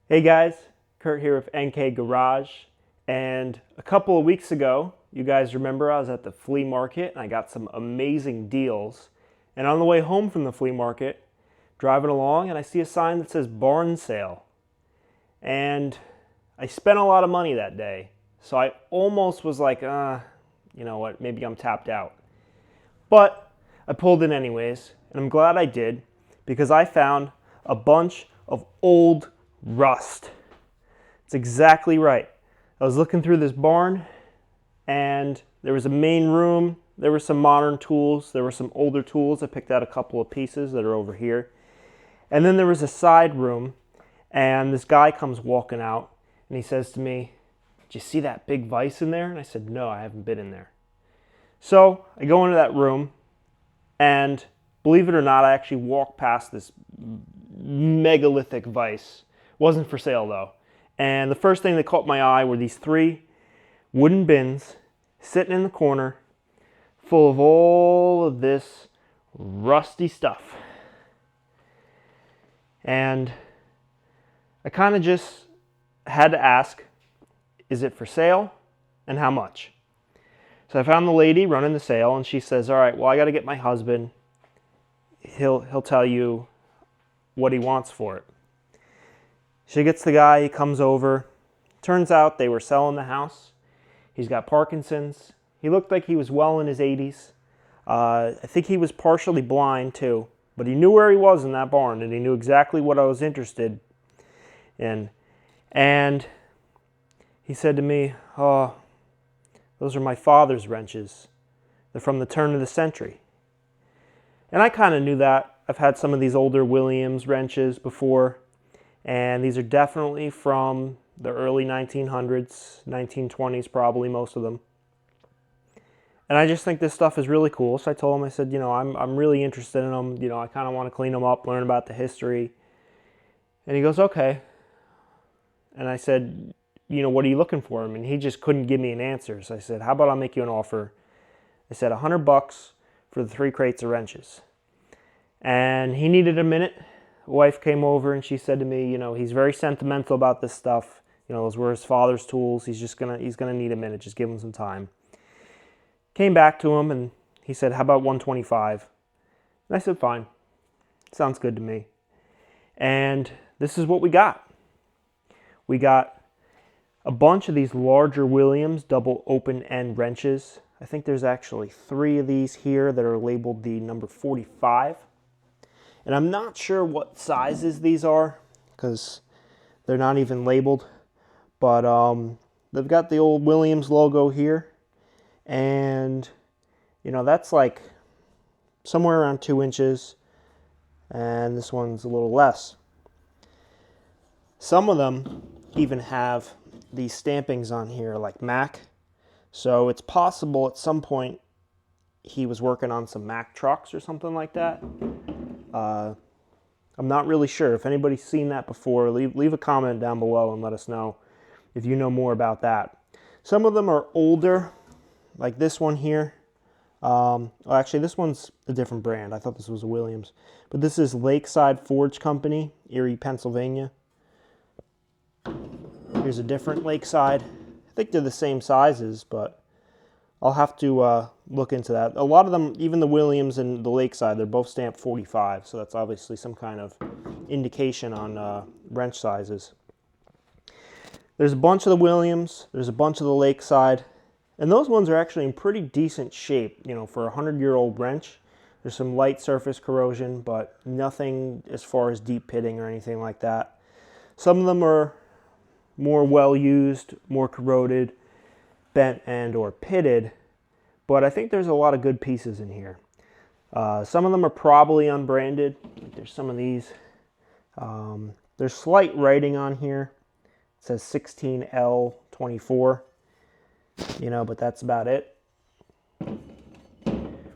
Hey guys, Kurt here with NK Garage, and a couple of weeks ago, you guys remember I was at the flea market and I got some amazing deals. And on the way home from the flea market, driving along, and I see a sign that says barn sale. And I spent a lot of money that day, so I almost was like, you know what, maybe I'm tapped out. But I pulled in anyways, and I'm glad I did because I found a bunch of old rust. It's exactly right. I was looking through this barn and there was a main room. There were some modern tools. There were some older tools. I picked out a couple of pieces that are over here. And then there was a side room and this guy comes walking out and he says to me, "Did you see that big vise in there?" And I said, "No, I haven't been in there." So I go into that room and believe it or not, I actually walked past this megalithic vise. Wasn't for sale though. And the first thing that caught my eye were these three wooden bins sitting in the corner full of all of this rusty stuff. And I kind of just had to ask, is it for sale and how much? So I found the lady running the sale and she says, "All right, well, I got to get my husband. He'll tell you what he wants for it." She gets the guy, he comes over. Turns out they were selling the house. He's got Parkinson's. He looked like he was well in his 80s. I think he was partially blind too, but he knew where he was in that barn and he knew exactly what I was interested in. And he said to me, "Oh, those are my father's wrenches. They're from the turn of the century." And I kind of knew that. I've had some of these older Williams wrenches before. And these are definitely from the early 1900s, 1920s probably, most of them. And I just think this stuff is really cool. So I told him, I said, I'm really interested in them. I kind of want to clean them up, learn about the history. And he goes, "Okay." And I said, "What are you looking for?" And he just couldn't give me an answer. So I said, "How about I'll make you an offer?" I said, $100 for the 3 crates of wrenches. And he needed a minute. Wife came over and she said to me, he's very sentimental about this stuff. Those were his father's tools. He's gonna need a minute. Just give him some time. Came back to him and he said, "How about 125?" And I said, "Fine. Sounds good to me." And this is what we got. We got a bunch of these larger Williams double open end wrenches. I think there's actually 3 of these here that are labeled the number 45. And I'm not sure what sizes these are because they're not even labeled. But they've got the old Williams logo here. And, that's like somewhere around 2 inches. And this one's a little less. Some of them even have these stampings on here like Mac. So it's possible at some point he was working on some Mac trucks or something like that. I'm not really sure. If anybody's seen that before, leave a comment down below and let us know if you know more about that. Some of them are older, like this one here. Actually, this one's a different brand. I thought this was a Williams. But this is Lakeside Forge Company, Erie, Pennsylvania. Here's a different Lakeside. I think they're the same sizes, but I'll have to look into that. A lot of them, even the Williams and the Lakeside, they're both stamped 45, so that's obviously some kind of indication on wrench sizes. There's a bunch of the Williams, there's a bunch of the Lakeside, and those ones are actually in pretty decent shape, for a 100-year-old wrench. There's some light surface corrosion, but nothing as far as deep pitting or anything like that. Some of them are more well-used, more corroded, bent and or pitted, but I think there's a lot of good pieces in here. Some of them are probably unbranded. There's some of these. There's slight writing on here. It says 16L24, but that's about it.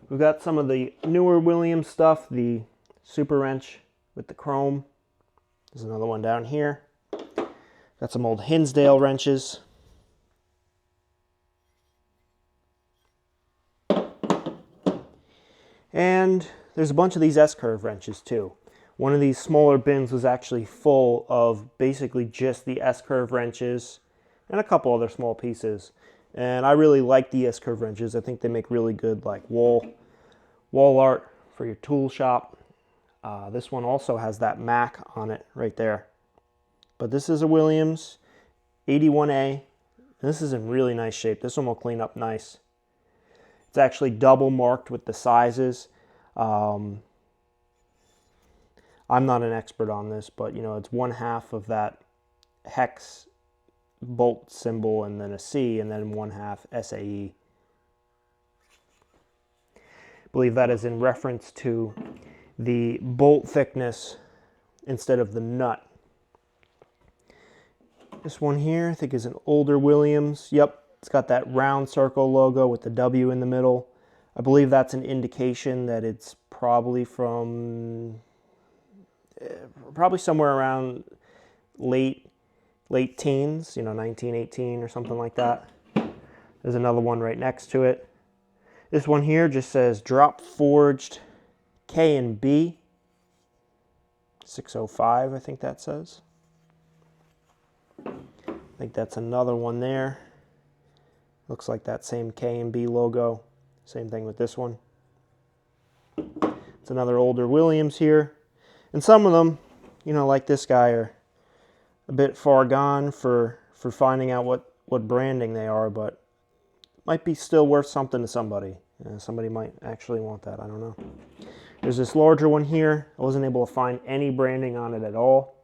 We've got some of the newer Williams stuff, the Super Wrench with the chrome. There's another one down here. Got some old Hinsdale wrenches. And there's a bunch of these S-curve wrenches too. One of these smaller bins was actually full of basically just the S-curve wrenches and a couple other small pieces. And I really like the S-curve wrenches. I think they make really good like wall art for your tool shop. This one also has that Mac on it right there. But this is a Williams 81A. This is in really nice shape. This one will clean up nice. It's actually double marked with the sizes. I'm not an expert on this, but you know, it's 1/2 of that hex bolt symbol and then a C, and then 1/2 SAE. I believe that is in reference to the bolt thickness instead of the nut. This one here, I think, is an older Williams. Yep, it's got that round circle logo with the W in the middle. I believe that's an indication that it's probably from, probably somewhere around late teens, you know, 1918 or something like that. There's another one right next to it. This one here just says drop forged K&B 605, I think that says. I think that's another one there. Looks like that same K&B logo. Same thing with this one. It's another older Williams here. And some of them, you know, like this guy, are a bit far gone for finding out what branding they are, but might be still worth something to somebody. Somebody might actually want that, I don't know. There's this larger one here. I wasn't able to find any branding on it at all,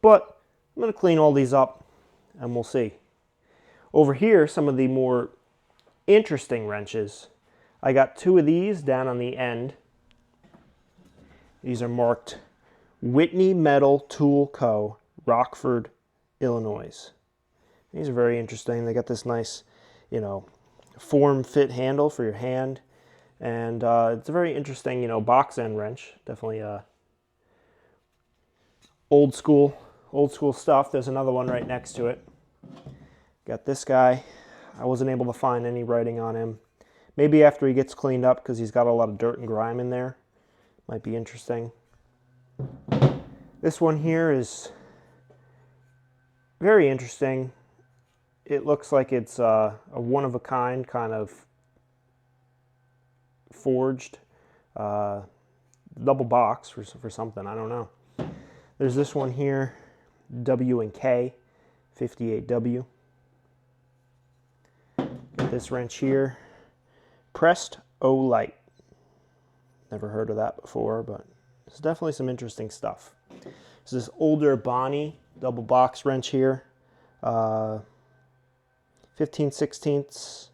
but I'm going to clean all these up and we'll see. Over here, some of the more interesting wrenches. I got 2 of these down on the end. These are marked Whitney Metal Tool Co., Rockford, Illinois. These are very interesting. They got this nice, you know, form-fit handle for your hand. And it's a very interesting, you know, box end wrench. Definitely old school stuff. There's another one right next to it. Got this guy. I wasn't able to find any writing on him. Maybe after he gets cleaned up, because he's got a lot of dirt and grime in there. Might be interesting. This one here is very interesting. It looks like it's a one-of-a-kind kind of forged double box for something. I don't know. There's this one here, W&K 58W. Got this wrench here, Pressed O-Light. Never heard of that before, but it's definitely some interesting stuff. There's this older Bonnie double box wrench here, 15/16,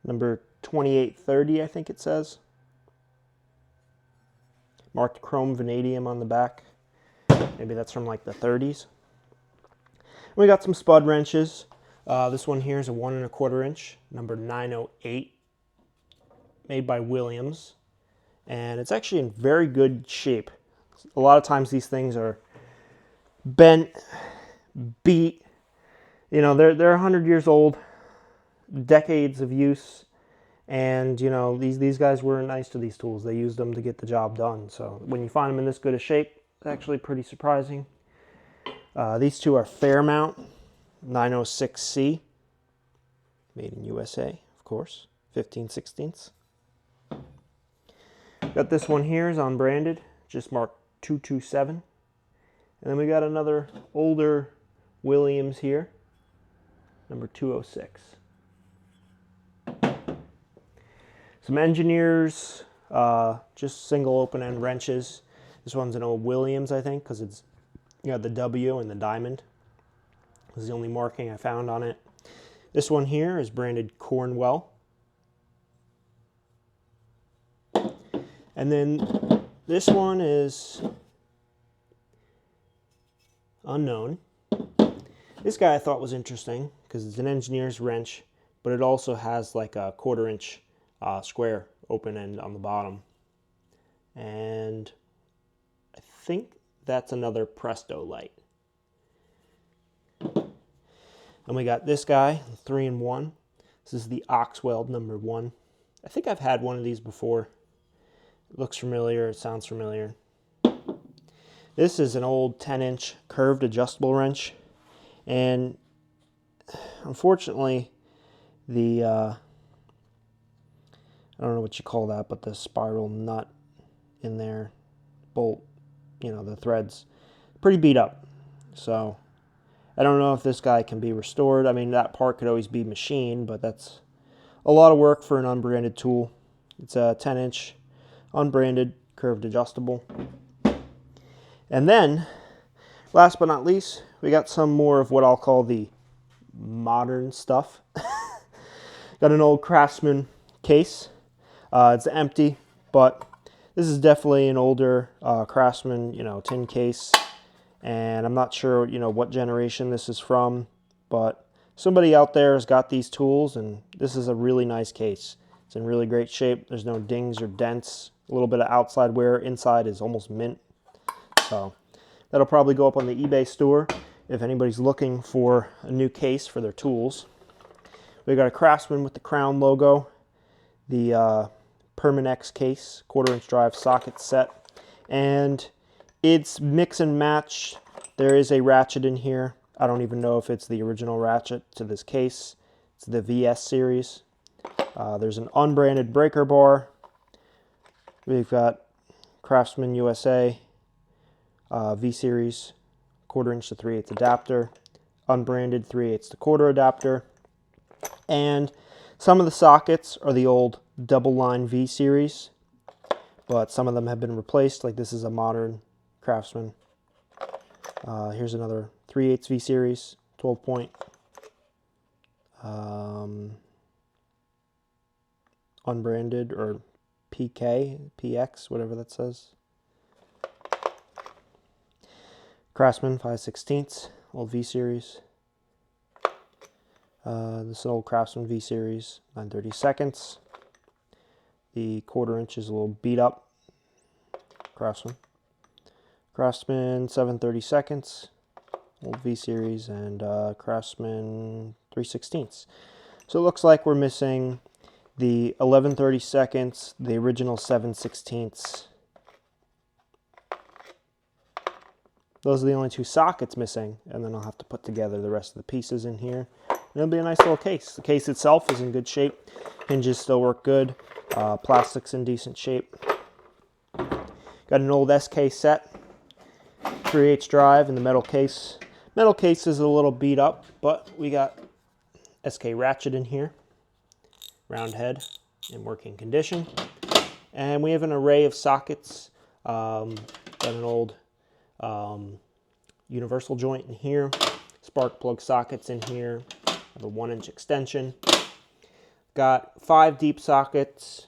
number 2830, I think it says. Marked chrome vanadium on the back. Maybe that's from like the 30s. We got some Spud wrenches. This one here is a 1 1/4 inch, number 908, made by Williams. And it's actually in very good shape. A lot of times these things are bent, beat. You know, they're 100 years old, decades of use. And, you know, these guys were nice to these tools. They used them to get the job done. So when you find them in this good a shape, it's actually pretty surprising. These two are Fairmount 906C, made in USA, of course, 15/16. Got this one here is unbranded, just marked 227. And then we got another older Williams here, number 206. Some Engineers, just single open end wrenches. This one's an old Williams, I think, because it's, you know, the W and the diamond. This is the only marking I found on it. This one here is branded Cornwell. And then this one is unknown. This guy I thought was interesting because it's an Engineer's wrench, but it also has like a 1/4 inch square open end on the bottom. And I think that's another Presto light. And we got this guy, 3-in-1. This is the Oxweld number 1. I think I've had one of these before. It looks familiar, it sounds familiar. This is an old 10-inch curved adjustable wrench, and unfortunately the I don't know what you call that, but the spiral nut in there, bolt, you know, the threads, pretty beat up. So I don't know if this guy can be restored. I mean, that part could always be machined, but that's a lot of work for an unbranded tool. It's a 10-inch unbranded curved adjustable. And then, last but not least, we got some more of what I'll call the modern stuff. Got an old Craftsman case. It's empty, but this is definitely an older Craftsman, you know, tin case. And I'm not sure, you know, what generation this is from, but somebody out there has got these tools, and this is a really nice case. It's in really great shape. There's no dings or dents. A little bit of outside wear. Inside is almost mint. So that'll probably go up on the eBay store if anybody's looking for a new case for their tools. We got a Craftsman with the Crown logo, the Permanex case, 1/4-inch drive socket set, and it's mix and match. There is a ratchet in here. I don't even know if it's the original ratchet to this case. It's the VS series. There's an unbranded breaker bar. We've got Craftsman USA V-Series 1/4-inch to 3/8 adapter, unbranded 3/8 to 1/4 adapter, and some of the sockets are the old double line V-Series, but some of them have been replaced. Like this is a modern Craftsman. Here's another 3/8 V-Series 12-point, unbranded, or PK, PX, whatever that says. Craftsman 5/16, old V-Series. This is an old Craftsman V-Series 9/32. The 1/4-inch is a little beat up. Craftsman 7/32, old V-Series, and Craftsman 3/16. So it looks like we're missing the 11/32, the original 7/16. Those are the only two sockets missing, and then I'll have to put together the rest of the pieces in here. And it'll be a nice little case. The case itself is in good shape. Hinges still work good. Plastic's in decent shape. Got an old SK set, 3/8 drive in the metal case. Metal case is a little beat up, but we got SK ratchet in here. Round head in working condition. And we have an array of sockets. Got an old universal joint in here, spark plug sockets in here, have a 1-inch extension, got 5 deep sockets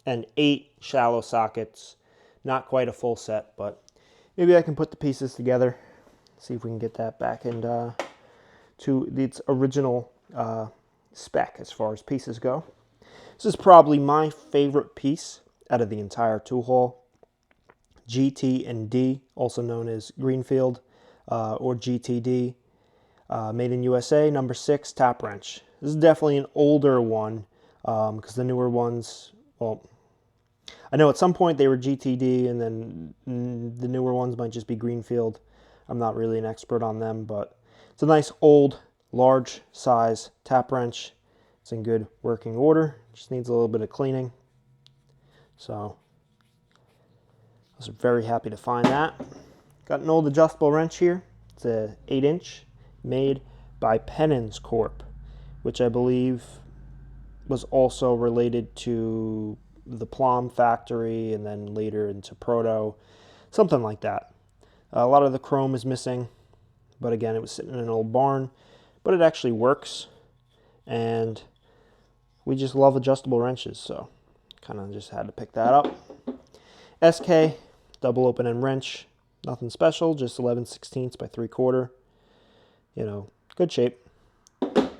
and 8 shallow sockets. Not quite a full set, but maybe I can put the pieces together, see if we can get that back into to its original spec as far as pieces go. This is probably my favorite piece out of the entire tool haul. GT&D, also known as Greenfield or GTD, made in USA, number 6 tap wrench. This is definitely an older one because the newer ones, well, I know at some point they were GTD, and then the newer ones might just be Greenfield. I'm not really an expert on them, but it's a nice old, large size tap wrench. It's in good working order. Just needs a little bit of cleaning. So I was very happy to find that. Got an old adjustable wrench here. It's a 8-inch made by Pennons Corp, which I believe was also related to the Plum factory and then later into Proto, something like that. A lot of the chrome is missing, but again, it was sitting in an old barn, but it actually works, and we just love adjustable wrenches, so kind of just had to pick that up. SK double open end wrench, nothing special, just 11/16 by 3/4. You know, good shape.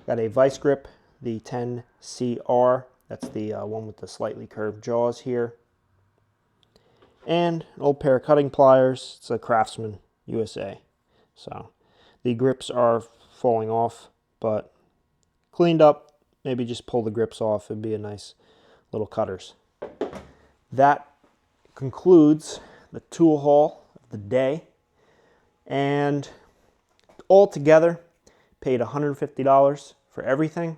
Got a vice grip, the 10CR. That's the one with the slightly curved jaws here. And an old pair of cutting pliers. It's a Craftsman USA. So the grips are falling off, but cleaned up. Maybe just pull the grips off. It'd be a nice little cutters. That concludes the tool haul of the day. And all together, paid $150 for everything.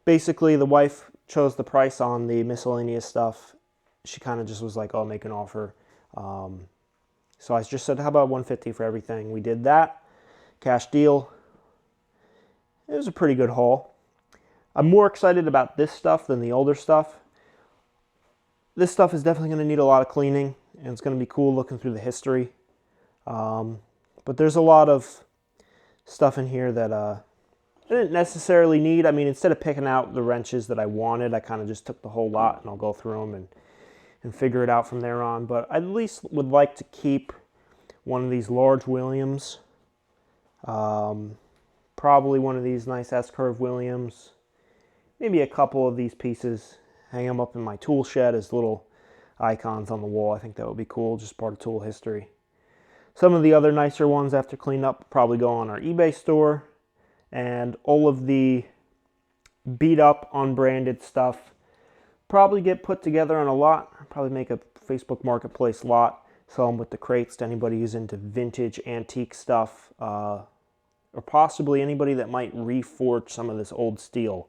Basically, the wife chose the price on the miscellaneous stuff. She kind of just was like, oh, make an offer. So I just said, how about $150 for everything? We did that. Cash deal. It was a pretty good haul. I'm more excited about this stuff than the older stuff. This stuff is definitely going to need a lot of cleaning, and it's going to be cool looking through the history. But there's a lot of stuff in here that I didn't necessarily need. I mean, instead of picking out the wrenches that I wanted, I kind of just took the whole lot, and I'll go through them and figure it out from there on. But I at least would like to keep one of these large Williams. Probably one of these nice S-curve Williams. Maybe a couple of these pieces. Hang them up in my tool shed as little icons on the wall. I think that would be cool, just part of tool history. Some of the other nicer ones after cleanup probably go on our eBay store. And all of the beat up, unbranded stuff probably get put together on a lot. Probably make a Facebook Marketplace lot. Sell them with the crates to anybody who's into vintage, antique stuff. Or possibly anybody that might reforge some of this old steel.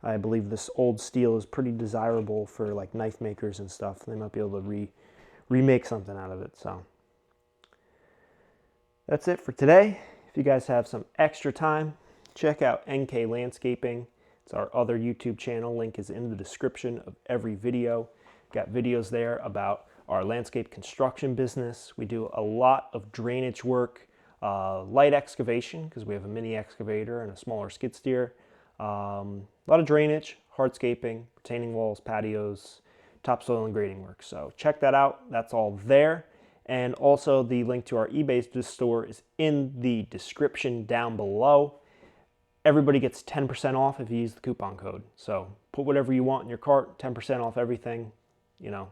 I believe this old steel is pretty desirable for like knife makers and stuff. They might be able to remake something out of it. So that's it for today. If you guys have some extra time, check out NK Landscaping. It's our other YouTube channel. Link is in the description of every video. Got videos there about our landscape construction business. We do a lot of drainage work, light excavation because we have a mini excavator and a smaller skid steer. A lot of drainage, hardscaping, retaining walls, patios, topsoil and grading work. So check that out. That's all there. And also the link to our eBay store is in the description down below. Everybody gets 10% off if you use the coupon code. So put whatever you want in your cart, 10% off everything. You know,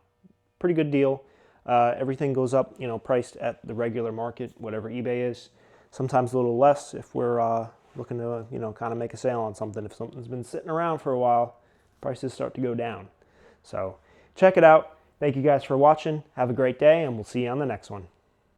pretty good deal. Everything goes up, you know, priced at the regular market, whatever eBay is. Sometimes a little less if we're looking to, you know, kind of make a sale on something. If something's been sitting around for a while, prices start to go down. So check it out. Thank you guys for watching. Have a great day, and we'll see you on the next one.